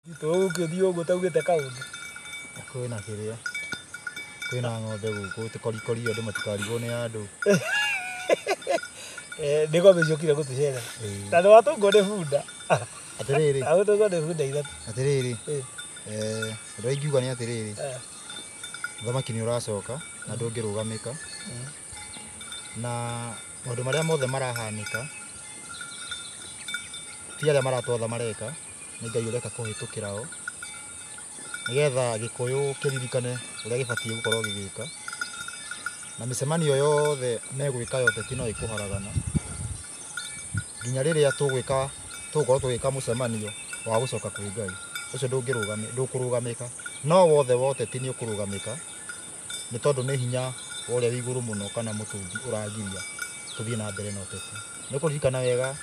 Itu ukithii uguo taugite kaundu. Kwina kiria. Kwina ng'ombe guku tukorikori andu matikarigwo ni andu. Ndiko micukire gutucera. Na ndo watungo ni bunda. Atiriri. Atungo ni bunda ithatu. Atiriri. Ndo ingiuga ni atiriri. Thamaki ni uracoka na ndungirugamika. Na maundu maria mothe marahanika ti aria maratwatha mareka ni Ngai ureka kuhitukira o nigetha gikuyu kiririkane uria gibatie gukorwo gigika na micemanio yothe megwika yote tino ikuharagana nginya riria tugukorwo tugika mucemanio wa gucoka kwi Ngai ucio ndukurugamika no wothe ti ni ukurugamika ni tondu ni hinya uria wiguru muno kana mutungi uragiria tuthie na mbere no tete ni kuririkana wega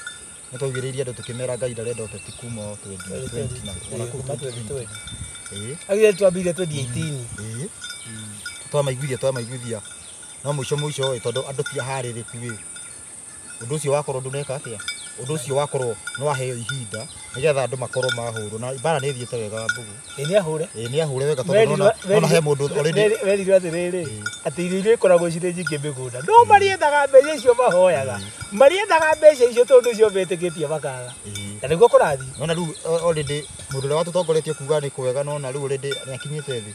ni twaugiriria andu tukimera Ngai ndarenda uteti kuma 2020 na ona kuma 2020 agire twambire 2018 twamaiguithia no muico tondu andu ti hariririku undu ucio wakorwo nduneka atia undu ucio wakorwo no waheo ihinda nigetha andu makorwo mahuru na bara ni thiete wega mbugu ni ahure wega tondu no he mundu already werirwo atiriri ati irio ikoragwo cirĩ nyingĩ mĩgũnda no mariendaga mbeca icio mahoyaga mariendaga mbeca icio tondu cio betĩkĩtie makaga na nĩguo kũrathi no riu already mundu ũrĩa watutongoretie kuga nĩ kwega no na riu already nĩ akinyĩte thĩ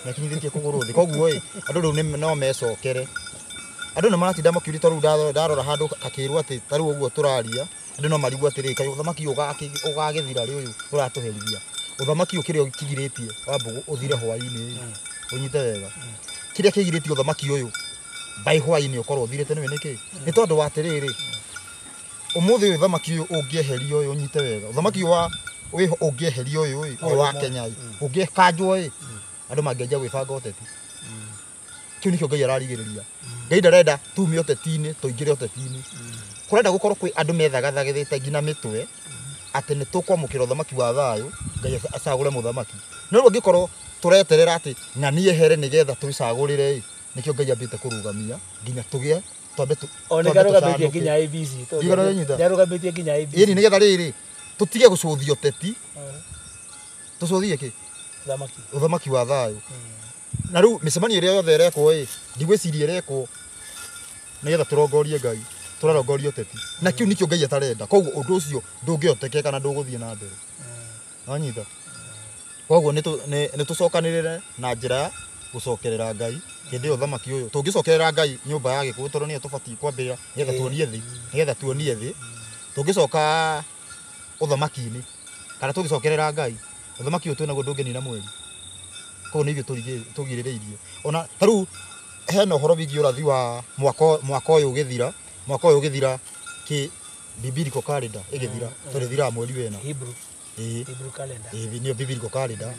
nĩ akinyithĩtie kũgũrũ thĩ koguo andu riu no mecokere andu nĩ maratinda makiurĩte riu ndarora handu akĩrwo atĩ ta riu ũguo tũraria andu no marigwo atĩrĩ kaĩ ũthamaki ũgagĩthira rĩ ũyũ ũratũherithia uthamaki ukire ukigiritie wa mbugu uthire hwaini unyite wega kiria kigiritie uthamaki uyu by hwaini ukorwo uthirete ni niki ni tondu wa tiriri umuthi uyu uthamaki uyu ungieherio uyu unyite wega uthamaki wa uyu ungieherio uyu wa Kenya ungikanjwo andu mangeja gwibanga uteti kiu nikio Ngai ararigiriria Ngai ndarenda tume uteti-ini tuingire uteti-ini kurenda gukorwo kwi andu methagathagithite ngina mitwe ati ni tukwamukira uthamaki wa thayu Ngai acagure muthamaki no ngikorwo tureterera ati ng'ani ehere nigetha twicagurire nikio Ngai ambite kurugamia nginya tugie twambe one garugamite nginya ABC garugamite nginya ABC iri nigetha riri tutige gucuthio teti tucuthie ki uthamaki wa thayu na riu micemanio iria yothe irekwo ndigwiciria irekwo nigetha turongorie Ngai turarongorio teti na kiu nikio Ngai atarenda koguo undu ucio ndungiotekeka kana nduguthie na mbere wanyita koguo ni tucokanirire na njira ya gucokerera Ngai hindi yo thamaki uyu tungicokerera Ngai nyumba ya gikuyu tondu ni tubati kwambira nigetha tuonie thi tungicoka uthamaki-ini kana tungicokerera Ngai uthamaki uyu twinaguo ndungenina mweri koguo ni ithuĩ tugirireirie ona taru hena uhoro wigie urathi wa mwaka uyu ugithira ki biblical calendar igithira turithira mweri wena Hebrew calendar ni biblical calendar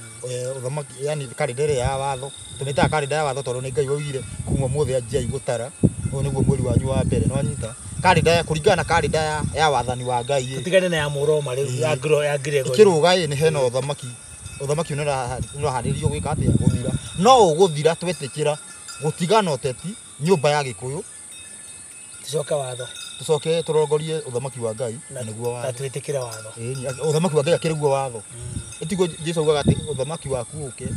uthamaki yani calendar ya watho tumita calendar ya watho tondu ni Ngai waugire kuma muthi anjia igutara uyu niguo mweri wanyu wa mbere no anyita calendar ya kuringana na calendar ya wathani wa Ngai tutigane na ya Muroma riu ya Gregory ikiruga ni hena uthamaki nuraharirio gwika atia guthira no uguthira twetikira gutigana uteti nyumba ya gikuyu tucoke turongorie uthamaki wa Ngai niguo watho twitikire watho uthamaki wa Ngai akiriguo watho itigo Jesu ugaga ati uthamaki waku uke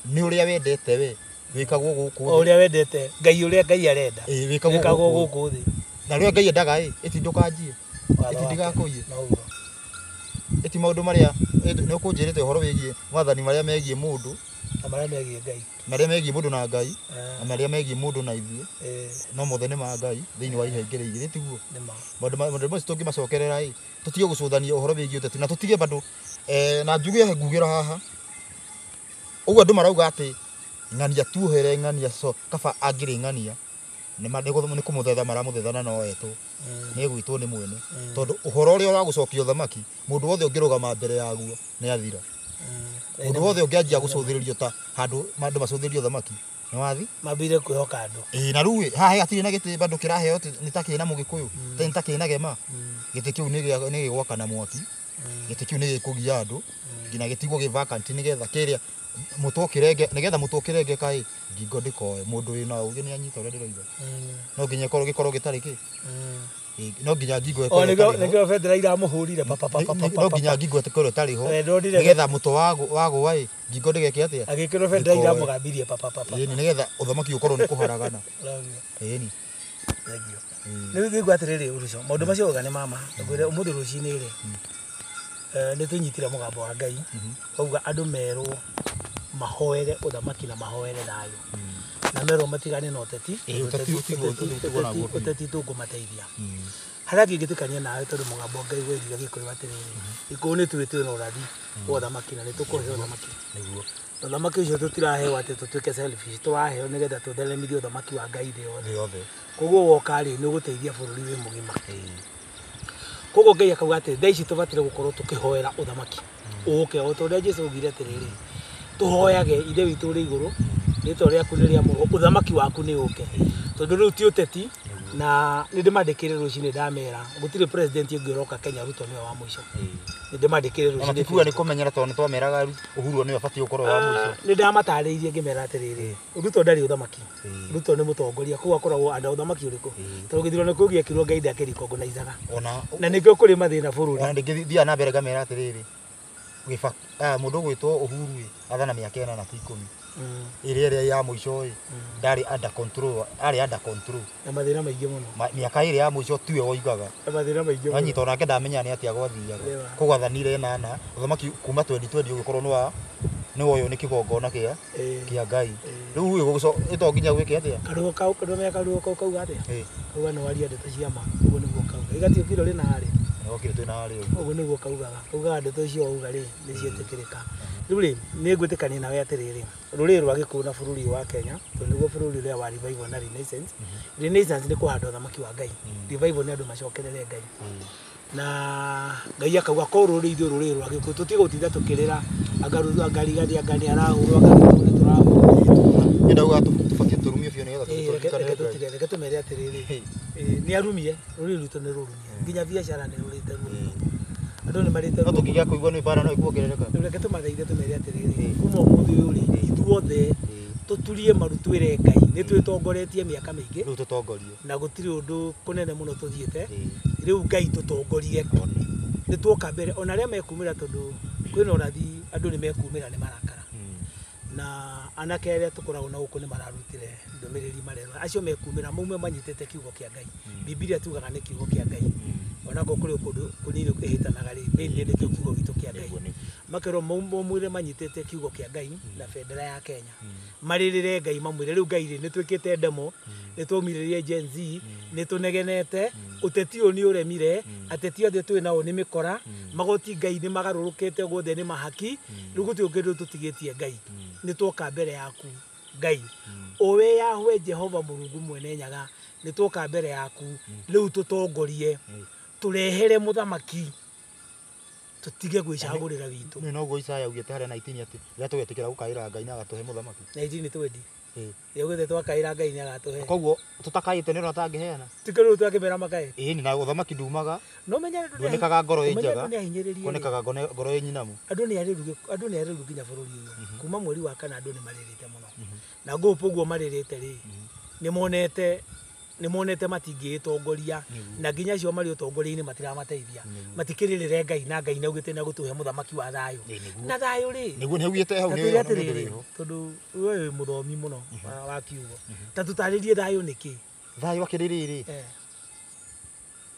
ni uria wendete we wikagwo guku uria wendete Ngai uria Ngai arenda wikagwo guku thi na ria Ngai endaga iti ndukanjie iti ndigakuie iti maundu maria ni ukunjirite uhoro wigie mwathani maria megie mundu na maria megie Ngai maria megie mundu na Ngai na maria megie mundu na ithuĩ no mothe nĩ ma Ngai thĩinĩ wa ihengere igĩrĩ tiguo maundu macio tũngĩmacokerera tutige gucuthania uhoro wigie uteti na tutige bado na njuge ngugira haha ũguo andũ marauga ati ng'ania tuohere ng'ania so kaba angire ng'ania nĩ kũmũthetha maramũthethana no etwo nĩ gwitwo nĩ mwene tondu uhoro ũrĩa wa gucokia uthamaki mundu wothe ũngĩrũgama mbere yaguo nĩ athira mundu wothe ũngĩanjia gucuthĩrĩrio ta handu mandu macuthĩrĩrio uthamaki nĩ wathi mambire kwĩhoka andu na rĩu haha hatirĩ na gĩtĩ bado kĩraheo nĩ takĩ na mũgĩkũyũ nĩ takĩ na gema gĩtĩ kĩu nĩ gĩgwaka na mwaki gĩtĩ kĩu nĩ gĩkũgia andu nginya gĩtigwo gĩ vacant nĩgetha kĩrĩa mutokirenge nigetha mutokirenge kai ngingo ndikoe mundu wina ugi ni anyita uri ndiroiga no nginya gikorwo gitari ki no nginya ngingo o nigio federa iramuhurire papa no nginya ngingo ikorwo tari ho nigetha muto wago wai ngingo ndigeke atia agikirwo federa iramugambirie papa nigetha uthamaki ukorwo ni kuharagana ni nä gä gwatä uruco maå macio gane mama ngwä re å må thä rå cinä rä nä tå nyitire må gambo wa Ngai auga andå merwo mahoere å thamaki na mahoere thayå na merwo matigane na å teti tå ngå mateithia harä a ngä ngä tä kania nawe tondå må gambo Ngai wärire gä kå rä atä rä rä ikå nä twä twä na å rathi wa å thamaki na nä tå kå heo thamaki å thamaki å cio tå tiraheo atä tå tuä ke tå waheo nä getha tå theremithie å thamaki wa Ngai thä yothe koguo woka rä nä å gå teithia bå rå ri wä må gima koguo Ngai akauga atä thaa ici tå batire gå korwo tå kä hoera å thamaki å ke o ta å rä a Jesũ augire atä rä rä tå hoyage ithe witå rä igå rå rä two rä aku nä rä amå å thamaki waku nä å ke tondå rä u ti å teti na nä ndä mandä kä rä rå cinä ndamera gå tirä president å ngä roka Kenya Ruto nä we wa må ico nä ndä mandä kä rä rå cinä nä kå menyera tondå nä twameraga Uhuru nä we abatiä gå korwo wa må ico nä ndamatarä irie ngä mera atä rä rä Ruto ndarä å thamaki Ruto nä må tongoria koguo akoragwo andå å thamaki å rä kå tondå gä thurano kå gä ekirwo Ngai ndakä rikongo na icaga na nä kä o kå rä mathä na bå rå ri ndä ngä thiaga na mbere ngamera atä rä rä må ndå å gwä two Uhuru athana mä aka 4 na 10 ĩrĩa ya mũico ndarĩ under control na mathĩna maingĩ mũno mĩaka ĩrĩa ya mũico tiwe woigaga mathĩna maingĩ mũno anyita onake ndamenya nĩ atĩa gwathiaga kũgwathanire 8 ũthamaki kuma 2020 ũgĩkorwo nĩ woywo nĩ kĩgongona kĩa Ngai rĩu ĩto nginya gwĩke atĩa karuo kau kauga atĩa kauga nĩ waria ndeto cia ma ũguo nĩguo kauga igatio rĩ na harĩ okire twĩ na harĩ ũguo nĩguo kaugaga ndeto icio auga rĩ nĩ cietĩkĩrĩka rĩu rĩ nĩ ngwĩtĩkania nawe atĩrĩrĩ rũrĩrĩ rwa Gĩkũyũ na bũrũri wa Kenya tondũ nĩguo bũrũri ũrĩa wa revival na renaissance nĩ kũhanda ũthamaki wa Ngai revival nĩ andũ macokerere Ngai na Ngai akauga ko rũrĩrĩ rwa Gĩkũyũ tũtige gũtinda tũkĩrĩra angarigani arahũrwo nĩ tũrahũrwo ndauga tũbatiĩ tũrumio biũ nĩgetha reke tũmere atĩrĩrĩ nĩ arumie rũrĩrĩ rwitũ nĩ rũrumie nginya biacara nĩ rũrĩte rũrĩte andũ nĩ marĩte no tũkĩgĩa kũigua nĩ bara no ĩkuongerereka reke tũmathaithe tũmere atĩrĩrĩ kuma ũmũthĩ ũyũ rĩ ithuothe tũturie maru twĩre Ngai nĩ twĩtongoretie mĩaka mĩingĩ rĩu tũtongorie na gũtirĩ ũndũ kũnene mũno tũthiĩte rĩu Ngai tũtongorie nĩ tuoka mbere ona arĩa mekumĩra tondũ kwĩna ũrathi andũ nĩ mekumĩra nĩ marakara na anake arĩa tũkoragwo na gũkũ nĩ mararutire ndũmĩrĩri marerwo acio mekumĩra maume manyitĩte kiugo kĩa Ngai Bibilia tugaga nĩ kiugo kĩa Ngai ona ko kũrĩ kũndũ kũnini ĩhĩtanaga rĩ nĩ kĩo kiugo gitũ kĩa Ngai makerwo maumire manyitĩte kiugo kĩa Ngai na bendera ya Kenya marĩrĩre Ngai mamwĩre rĩu Ngai rĩ nĩ twĩkĩte demo nĩ twaumĩrĩrie Gen Z nĩ tũnegenete ũteti ũyũ nĩ ũremire ateti othe twĩ nao nĩ mĩkora magoti Ngai nĩ magarũrũkĩte guothe nĩ mahaki rĩu gũtirĩ kĩndũ tũtigĩtie Ngai nĩ tuoka mbere yaku Ngai owe Yahwe Jehova Mũrungu mwene nyaga nĩ tuoka mbere yaku rĩu tũtongorie turehere mũthamaki tutige gwĩcagũrĩra witũ nĩ noguo Isaya augĩte harĩa 19 atĩ rĩrĩa tũgetĩkĩra gũkaĩra Ngai na agatũhe mũthamaki 19 twendi yogete twakaĩra Ngai nĩ agatũhe koguo tũtakaĩte nĩ atangĩheana tikerwo twakĩmera makae ĩni na ũthamaki ndumaga no menya ndonekaga ngoro ĩnjaga nĩahinyĩrĩrie onekaga ngoro ĩnyinamu andũ nĩ arĩru nginya bũrũri ũyũ kuma mweri wa kana andũ nĩ marĩrĩte mũno na ngũpũ ũguo marĩrĩte rĩ nĩ monete matingĩtongoria na nginya acio marĩ ũtongoria-inĩ matiramateithia matikĩrĩrĩre Ngai na Ngai naugĩte nĩ agũtũhe mũthamaki wa thayũ na thayũ rĩ nĩguo nĩ augĩte hau nĩ atĩrĩrĩ tondũ we mũthomi mũno wa kiugo ta tũtarĩrie thayũ nĩkĩ thayũ akĩrĩrĩ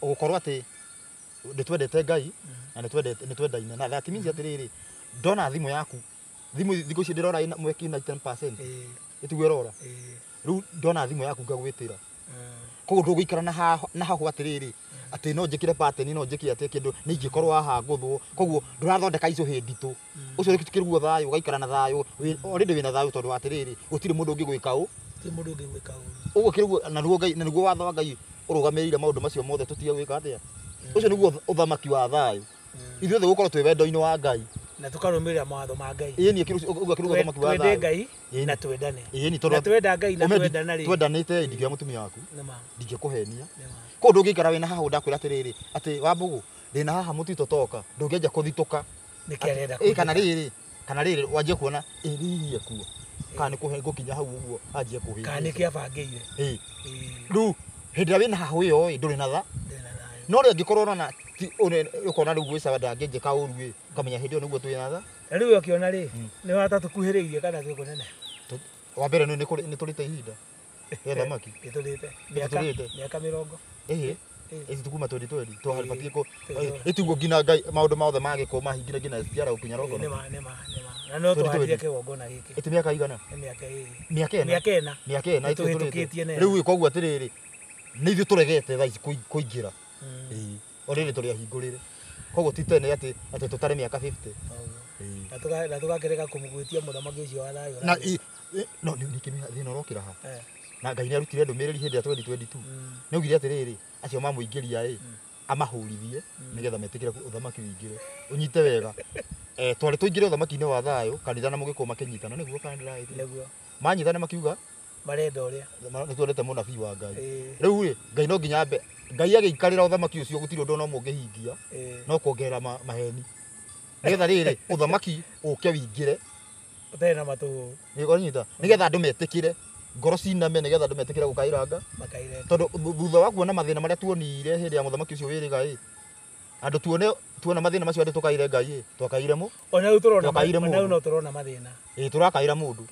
ũgũkorwo atĩ nĩ twendete Ngai na nĩ twendaine na that means atĩrĩrĩ ndona thimũ yaku thimũ thikũ ici ndĩrora ĩna mweki 90% ĩtiguo ĩrora rĩu ndona thimũ yaku ngagwĩtĩra koguo ndũgũikara na hahu atĩrĩrĩ atĩ no njĩkĩre pattern no njĩkĩ atĩ kĩndũ nĩ ingĩkorwo haha ngũthwo koguo ndũrathondeka icũhĩ nditũ ũcio nĩ kĩruo thayũ ũgaikara na thayũ already wĩna thayũ tondũ atĩrĩrĩ gũtirĩ mũndũ ũngĩgwĩka ũguo kĩruo na nĩguo watho wa Ngai ũrũgamĩrĩire maũndũ macio mothe tũtige gwĩka atĩa ũcio nĩguo ũthamaki wa thayũ ithuothe gũkorwo twĩ wendo-inĩ wa Ngai na tukarũmĩrĩra mawatho ma Ngai ĩni ũguo kĩruo ũthamaki wa thayũ twende Ngai na twendane na twenda Ngai na twendana rĩ twendanĩte ndingĩoya mũtumia waku ndingĩkũhenia koguo ndũngĩikara wĩna haha ndakwĩra atĩrĩrĩ atĩ Wambũgũ ndĩna haha mũtitũ toka ndũngĩenja kũthitũka nĩkĩ arenda kana rĩrĩ kana riri wanjie kuona iririe kuo kana nikuhe ngukinya hau uguo anjie kuhe kana niki abangĩire riu hindi ĩrĩa wĩna hahũ ĩyo ndũrĩ na tha no rĩu angĩkorwo na ukona rĩu gwĩcaga ndangĩnjĩka ũru ĩ ukamenya hindi ĩyo nĩguo twĩna tha rĩu ũkiona rĩ nĩ wata tũkuhĩrĩirie kana twĩkũnene wa mbere nĩ tũrĩte ihinda rĩa thamaki tũrĩte mĩaka 40 ezi tukuma 2020 twaharibatiĩ ko ĩtiguo ngina Ngai maũndũ mothe magĩkwo mahingire ngina ciara gũkinya rogo na no twathire kĩgongona gĩkĩ ĩtĩ mĩaka igana mĩaka ĩna tũhĩtũkĩtie nene rĩu koguo atĩrĩrĩ nĩ ithuĩ tũregete thaa ici kũingĩra orĩrĩ tũrĩ ahingũrĩre koguo ti tene atĩ tũtarĩ mĩaka 50 na tũgakĩreka kũmũgwĩtia mũthamaki ũcio wa thayũ na no nĩkĩmenya thĩna ũrokĩra ha na Ngai nĩarutire ndũmĩrĩri hĩndĩ ya 2022 nĩaugire atĩrĩrĩ acio mamũingĩria amahũrithie nĩgetha metĩkĩre ũthamaki wĩingĩre ũnyite wega twarĩ tũingĩre ũthamaki-inĩ wa thayũ kanitha na mũgĩkũyũ makĩnyitana nĩguo kana ndĩraĩtire manyitana makiuga marenda ũrĩa nĩ tuonete mũnabii wa Ngai rĩu rĩ Ngai no nginya Ngai agĩikarĩra ũthamaki ũcio gũtirĩ ũndũ no mũngĩhingia no kuongerera maheni nĩgetha rĩrĩ ũthamaki ũke wĩingĩre ũtarĩ na matũ nĩkonyita nĩgetha andũ metĩkĩre ngoro ciname nĩgetha andũ metĩkĩre gũkairanga tondũ thutha wa kuona mathĩna marĩa tuonire hĩndĩ ya mũthamaki ũcio wĩrĩga andũ tuona mathĩna macio andũ tũkaire Ngai twakaire mu ona rĩu tũrona mathĩna tũrakaira mũndũ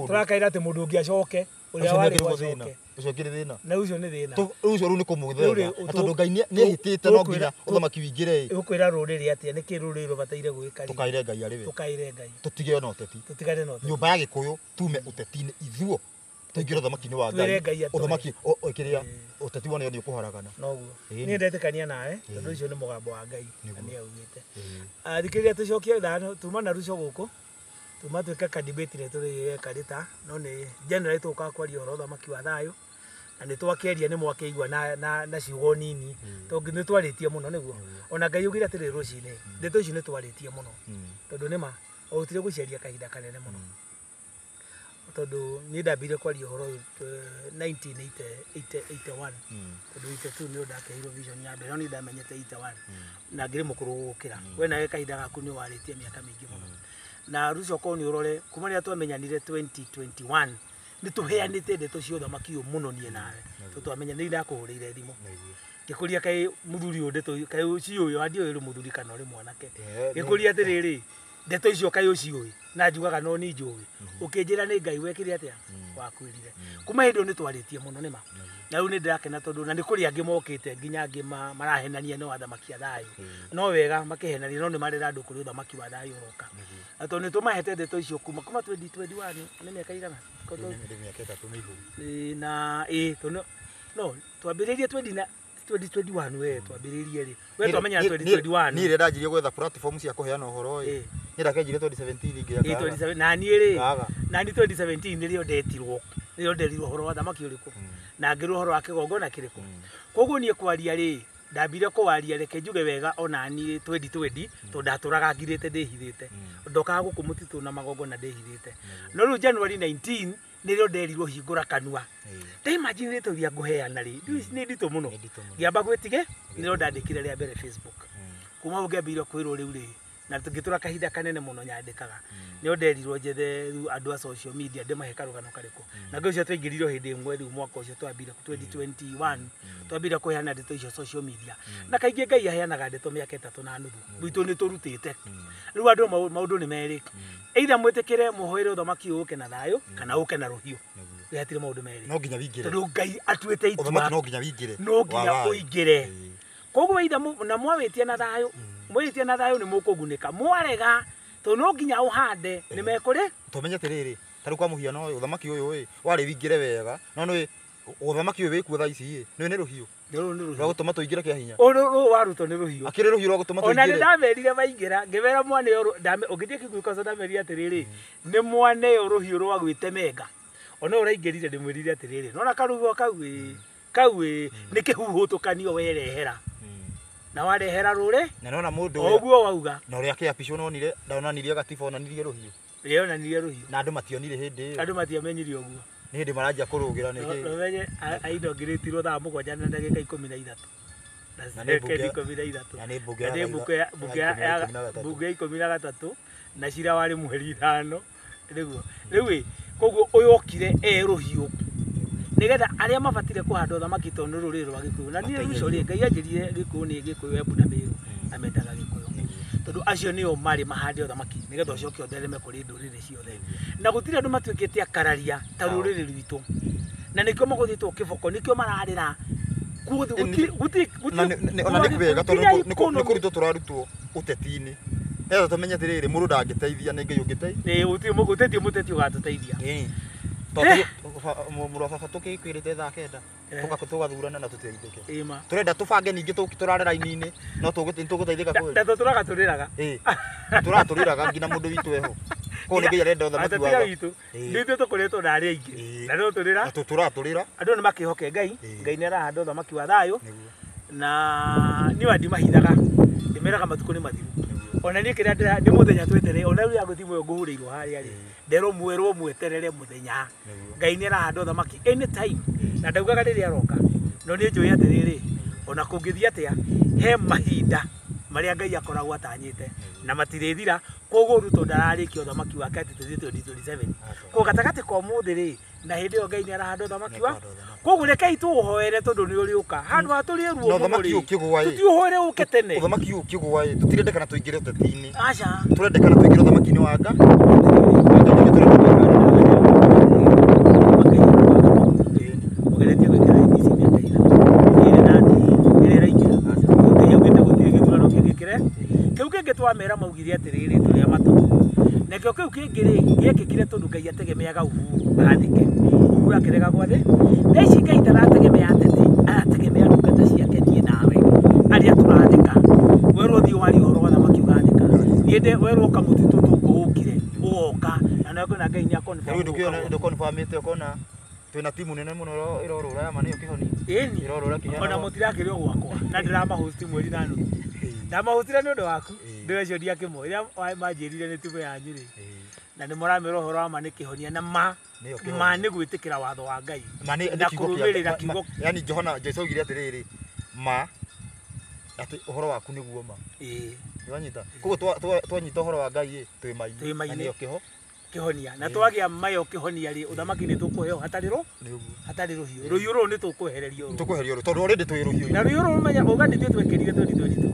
tũrakaira atĩ mũndũ ũngĩ acoke ũrĩa warĩ gwacoke ũcio kĩrĩ thĩna na ũcio nĩ thĩna ũcio rĩu nĩ kũmũgĩthera tondũ Ngai nĩehĩtĩte no nginya ũthamaki wĩingĩre ũkwĩra rũrĩrĩ atĩa nĩkĩ rũrĩrĩ rũbataire gwĩka tũkaire Ngai arĩ we tũkaire Ngai tũtige na ũteti tũtigane na ũteti nyũmba ya Gĩkũyũ tume ũteti-inĩ ithuo tũingĩre ũthamaki-inĩ wa Ngai ũthamaki kĩrĩa ũteti wone nĩ ũkũharagana noguo niĩ ndetĩkania nawe tondũ ũcio nĩ mũgambo wa Ngai na nĩ augĩte thikĩrĩria tũcokie thano tuma na Ruco gũkũ tuma twĩka ka debate nĩ tũrĩ karĩta no nĩ generally tũkaga kwaria ũhoro ũthamaki wa thayũ na nĩ twakĩaria nĩ mwakĩigua na ciugo nini tondũ nĩ twarĩtie mũno nĩguo ona Ngai augire atĩrĩ rũcinĩ ndeto ici nĩ twarĩtie mũno tondũ nĩma ũrutire gũciaria kahinda kanene mũno tondũ nĩ ndambire kwaria ũhoro 1981 tondũ 82 nĩ ndakĩheirwo vision ya mbere no nĩ ndamenyete 81 na ngĩrĩ mũkũrũ gũkĩra we nawe kahinda gaku nĩ warĩtie mĩaka mĩingĩ mũno na Ruco ko nĩ ũrore kuma rĩrĩa twamenyanire 2021 nĩ tũheanĩte ndeto cia ũthamaki ũyũ mũno niĩ nawe tũtwamenya nĩ ndakũhũrĩire thimũ ngĩkũria kaĩ mũthuri ũyũ ndeto kaĩ ũcio wandi ũyũ mũthuri kana ũrĩ mwanake ngĩkũria atĩrĩrĩ ndeto icio kaĩ ũciũĩ na njugaga no ni njũĩ ũkĩnjĩra nĩ Ngai wekire atĩa wakwĩrire kuma hĩndĩ ĩyo nĩ twarĩtie mũno nĩma na rĩu nĩ ndĩrakena tondũ na nĩ kũrĩ angĩ mokĩte nginya angĩ marahenania no athamaki a thayũ no wega makĩhenania no nĩ marera andũ kũrĩ ũthamaki wa thayũ ũroka na tondũ nĩ tũmahete ndeto icio kuma 2021 nĩ mĩaka igana na no twambĩrĩrie 2021 we twambĩrĩrie rĩ we twamenya 2021 niĩ rĩrĩa ndanjirie gwetha platform cia kũheana ũhoro ĩ nĩ ndakenjire 2017 ngĩaka na niĩ rĩ na ni 2017 nĩrĩo ndetirwo ũhoro wa thamaki ũrĩkũ na ngĩrwo ũhoro wa kĩgongona kĩrĩkũ koguo niĩ kwaria rĩ ndambire kũwaria reke njuge wega ona niĩ 2020 tondũ ndatũraga ngirĩte ndĩhithĩte ndokaga gũkũ mũtitũ na magongona ndĩhithĩte no rĩu January 19 nĩrĩo nderirwo hingũra kanua imagine rĩtũria ngũheana rĩ nĩ nditũ mũno ngĩamba gwĩtige nĩrĩo ndandĩkire rĩa mbere Facebook kuma ũngĩambire kwĩrwo rĩu rĩ na tũngĩtũra kahinda kanene mũno nyandĩkaga nĩo nderirwo njethe andũ a social media ndĩmahe karũgano karĩkũ na ngĩcio twaingĩrirwo hĩndĩ ĩmwe rĩu mwaka ũcio twambire 2021 twambire kũheana ndeto icio social media na kaingĩ Ngai aheanaga ndeto mĩaka 3 na nuthu gwitũ nĩ tũrutĩte rĩu andũ maũndũ nĩ merĩ either mwĩtĩkĩre mũhoere ũthamaki ũke na thayũ kana ũke na rũhiũ hatirĩ maũndũ merĩ no nginya wĩingĩre tondũ Ngai atuĩte itua ũthamaki no nginya wĩingĩre no nginya ũingĩre koguo either na mwawĩtie na thayũ mwĩtie na thayũ nĩ mũkũgunĩka mwarega tondũ no nginya ũhande nĩ mekũrĩ tũmenye atĩrĩrĩ tarĩ kwa mũhiano ũyũ ũthamaki ũyũ warĩ wĩingĩre wega no nĩ ũthamaki ũyũ wĩkuo thaa ici nĩ rũhiũ rwa gũtũma tũingĩre kĩa hinya ũyũ warutwo nĩ rũhiũ akĩrĩ rũhiũ rwa gũtũma tũingĩre ona nĩ ndamerire maingĩra ngĩmera mwane ũyũ ũngĩthiĩ Kĩguũ kosa ndamerire atĩrĩrĩ nĩ mwane ũyũ rũhiũ rwa gwĩtemenga ona ũraingĩrire ndĩmwĩrire atĩrĩrĩ nona karũhiũ kau nĩ kĩhuhũtũkanio werehera na warehera rũrĩ na nona mũndũ ũguo wauga na ũrĩa kĩapico nonire ndonanirie gatiba onanirie rũhiũ yonanirie rũhiũ na andũ mationire hĩndĩ ĩyo andũ matiamenyire ũguo nĩ hĩndĩ maranjia kũrũgĩra nĩkĩ ũmenye aindo ngĩrĩtirwo thaa 7 na ndagĩka 13 na nĩ mbunge ya 13 na cira wari mweri 5 rĩu koguo ũyũ okire rũhiũ nigetha aria mabatire kuhanda thamaki tondu rũrĩrĩ rwa Gĩkũyũ na niĩ rũcio rĩ Ngai anjĩrire Gĩkũyũ nĩ Gĩkũyũ Embu na Meru ametaga Gĩkũyũ tondu acio nĩo mari mahande thamaki nigetha ũcoke ũthereme kũrĩ ndũrĩrĩ ciothe na gũtirĩ andũ matuĩkĩte akararia ta rũrĩrĩ rwitũ na nĩkĩo magũthĩtwo kĩboko nĩkĩo mararĩra ona nĩ kwega tondu nĩ kũrutwo tũrarutwo ũteti-inĩ nĩgetha tũmenye atĩrĩrĩ mũndũ ndangĩteithia nĩ Ngai ũngĩteithia gũtirĩ mũteti ũgatũteithia mũrũ wa baba tũkĩkwĩrĩte thaa 9 tũgathurana na tũteithĩke tũrenda tũbange ningĩ tũrare raini-inĩ no tũgũteithĩka kweli tũragatũrĩraga tũratũrĩraga nginya mũndũ witũ eho koguo nĩ Ngai arenda thamaki wa witũ nĩthuĩ tũkoretwo na arĩa aingĩ na no tũratũrĩra andũ nĩ makĩhoke Ngai nĩ arahanda thamaki wa thayũ na nĩ wandi mahithaga ndĩmeraga matukũ nĩ mathiru ona niĩ kĩrĩa nĩ mũthenya tweterere ona rĩu agũthimwo yo ngũhũrĩirwo harĩa rĩ nderwo mweterere mũthenya Ngai nĩ arahanda thamaki anytime na ndaugaga rĩrĩa aroka no nĩ njũĩ atĩrĩrĩ ona kũngĩthiĩ atĩa he mahinda marĩa Ngai akoragwo atanyĩte na matirĩthira koguo ruto ndararĩkia thamaki wake atĩ tũthiĩ 2027 koguo gatagatĩ ka ũmũthĩ rĩ na hĩndĩ ĩyo Ngai nĩ arahanda thamaki wa koguo rekei tũũhoere tondũ nĩ ũrĩũka handũ ha tũrĩeruo no thamaki ũkĩgũa tũtiũhoere ũke tene thamaki ũkĩgũa tũtirendekana tũingĩre ũteti-inĩ aca tũrendekana tũingĩre thamaki-inĩ wa Nga ũgeretie gwĩkĩra IEBC mĩaka ĩrĩ na ĩrĩ ĩraingĩra yaugĩte gũtirĩ gĩthurano kĩngĩkĩre kĩu kĩngĩ twamera maugire atĩrĩrĩ tũrĩa matũ nakĩo kĩu kĩngĩ rĩ gĩekĩkire tondũ Ngai ategemeaga Uhuru athike Uhuru akĩrega gwathĩ na ici Ngai ndarategemea ateti arategemea ndungata ciake niĩ nawe arĩa tũrathika werwo thiĩ wari ũhoro wa thamaki ũgathika niĩ werwo kamũtitũ tũkũũkire ũgoka na no kwĩna Ngai nĩ akonfirm rĩu ndũkonfirmĩte ũkona twĩna timu nene mũno ĩrorũra ya manĩ ũkĩhonia ĩrorũra kĩheana ona mũtirakĩrĩ o gwakwa na ndĩramahost mweri na nuthu ndamahostire nĩ ũndũ waku ndĩrecio ndiakĩmo ĩrĩa manjĩrire nĩ timu yanyu rĩ na nĩ mũramera ũhoro wa manĩ kĩhonia na nĩ gwĩtĩkĩra watho wa Ngai na kũrũmĩrĩra kiugo yani Johana Jesu augire atĩrĩrĩ atĩ ũhoro waku nĩguo ma nĩwanyita koguo twanyita ũhoro wa Ngai twĩ mai-inĩ kĩhonia na twagĩa mayo kĩhonia rĩ ũthamaki nĩ tũkũheo hatarĩ rũhiũ rũu nĩ tũkũehererio tondũ already twĩ rũhiũ na rũhiũ rũu menya ũganithie twekĩrire 2022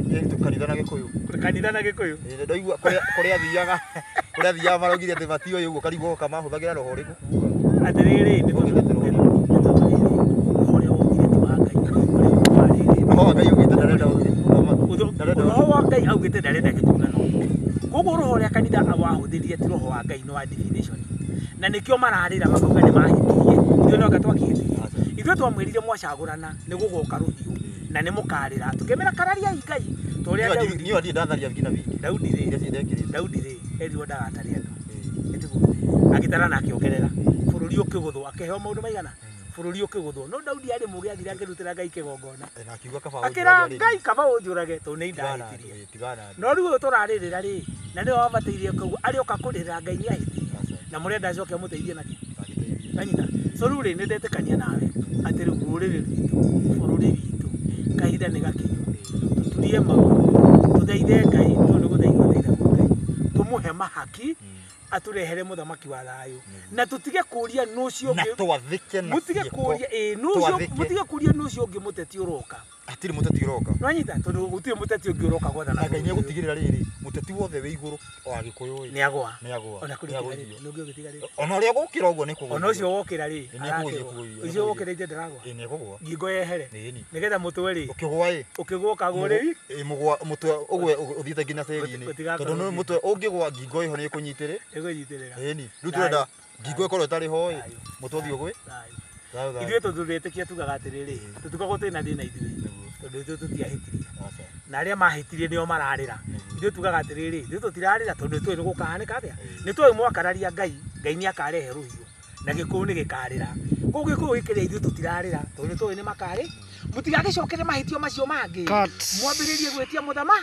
kanitha na Gĩkũyũ ndaigua kũrĩa athiaga maraugire atĩ bati ũyũ ũguo karigwo kamahũthagĩra roho rĩkũ atĩrĩrĩ nĩ roho wa Ngai augĩte ndarenda gĩthurano koguo roho ũrĩa kanitha wahũthĩrire ti roho wa Ngai no wa divination na nĩkĩo mararĩra makauga nĩ mahĩtirie ithuĩ no anga twakĩhĩtirie ithuĩ twamwĩrire mwacagũrana nĩ gũgoka rũhiũ na nĩ mũkarĩra tũkĩmera kararia Ngai torĩa niĩ athiĩ ndatharia ngina wiki Daudi rĩ erirwo ndagatare andũ agĩtara na akĩongerera bũrũri ũkĩgũthwo akĩheo maũndũ maigana bũrũri ũkĩgũthwo no Daudi arĩ mũgĩ athire akĩrutĩra Ngai kĩgongona akĩra Ngai kaba ũnjũrage tondũ nĩ indahĩtirie no rĩu ũyũ tũrarĩrĩra rĩ na nĩwe wabatĩirie koguo arĩoka kũrĩrĩra Ngai nĩ ahĩtirie na mũrenda acoke mũteithie nakĩ kanyita so rĩu rĩ nĩ ndetĩkania nawe atĩ rĩu rũrĩrĩ rwitũ bũrũri witũ kahinda nĩ gakinyu tũturie magũrũ tũthaithe Ngai tondũ gũthaithwo Ngai tũmũhe mahaki aturehere mũthamaki wa thayũ na tutige kũria nũcio na twathike na mutige kũria mutige kũria nũcio ũngĩ mũteti ũroka atirĩ mũteti ũroka nwanyita tondũ gũtirĩ mũteti ũngĩ ũroka gwathana Ngai nĩ gũtigĩrĩra rĩrĩ mũteti wothe wĩ igũrũ wa Gĩkũyũ nĩ agwa ona kũrĩ nũngĩ ũgĩtigarĩra ona ũrĩa gũkĩra ũguo nĩ kũgũa ona ũcio wokĩra rĩ ũcio wokĩrĩte ndaragwa nĩ kũgũa ngingo yehere nĩgetha mũtwe rĩ ũkĩgũa kagwo rĩ mũtwe ũgwe ũthiĩte nginya tĩri-inĩ tondũ nĩ mũtwe ũngĩgũa ngingo ĩho nĩ ĩkũnyitĩrĩra rĩu tũrenda ngingo ĩkorwo ĩtarĩ hoi mũtwe ũthiĩ ũgwe ithuĩ tũtũrĩtĩkia tugaga atĩrĩrĩ tũtikoragwo twĩna thĩna ithuĩ tondũ ithuĩ tũtiahĩtirie na arĩa mahĩtirie nĩo mararĩra ithuĩ tugaga atĩrĩrĩ ithuĩ tũtirarĩra tondũ nĩtũĩ nĩ gũkahanĩka atĩa nĩtũĩ mwakararia Ngai nĩ akarehe rũhiũ na Gĩkũyũ nĩ gĩkarĩra koguo Gĩkũyũ gĩkĩrĩa ithuĩ tũtirarĩra tondũ nĩtũĩ nĩ makarĩ mũtigagĩcokere mahĩtio macio mangĩ mwambĩrĩrie gwĩtia mũthama